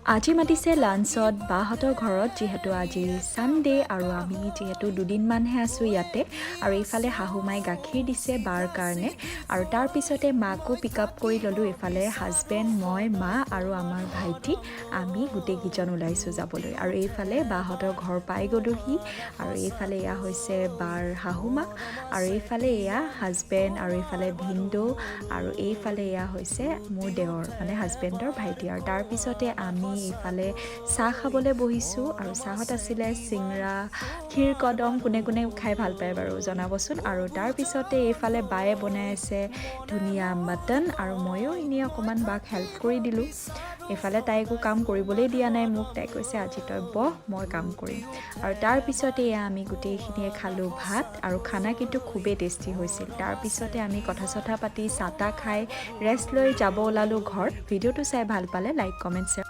আজি মাতিছে লাঞ্চত বাহঁতৰ ঘৰত যিহেতু আজি ছানডে আৰু আমি যিহেতু দুদিনমানহে আছোঁ ইয়াতে আৰু এইফালে শাহুমাই গাখীৰ দিছে বাৰ কাৰণে আৰু তাৰপিছতে মাকো পিক আপ কৰি ল'লোঁ এইফালে হাজবেণ্ড মই মা আৰু আমাৰ ভাইটি আমি গোটেইকেইজন ওলাইছোঁ যাবলৈ আৰু এইফালে বাহঁতৰ ঘৰ পাই গ'লোহি আৰু এইফালে এয়া হৈছে বাৰ শাহুমা আৰু এইফালে এয়া হাজবেণ্ড আৰু এইফালে ভিনদেউ আৰু এইফালে এয়া হৈছে মোৰ দেৱৰ মানে হাজবেণ্ডৰ ভাইটি আৰু তাৰপিছতে আমি এইফালে চাহ খাবলৈ বহিছোঁ আৰু চাহত আছিলে চিংৰা ক্ষীৰ কদম কোনে কোনে খাই ভাল পায় বাৰু জনাবচোন আৰু তাৰপিছতে এইফালে বায়ে বনাই আছে ধুনীয়া মটন আৰু ময়ো এনেই অকণমান বাক হেল্প কৰি দিলোঁ এইফালে তাই একো কাম কৰিবলৈ দিয়া নাই মোক তাই কৈছে আজি তই বহ মই কাম কৰিম আৰু তাৰপিছতে এয়া আমি গোটেইখিনিয়ে খালোঁ ভাত আৰু খানা কিন্তু খুবেই টেষ্টি হৈছিল তাৰপিছতে আমি কথা চথা পাতি চাহ তাহ খাই ৰেষ্ট লৈ যাব ওলালোঁ ঘৰ ভিডিঅ'টো চাই ভাল পালে লাইক কমেণ্ট শ্বেয়াৰ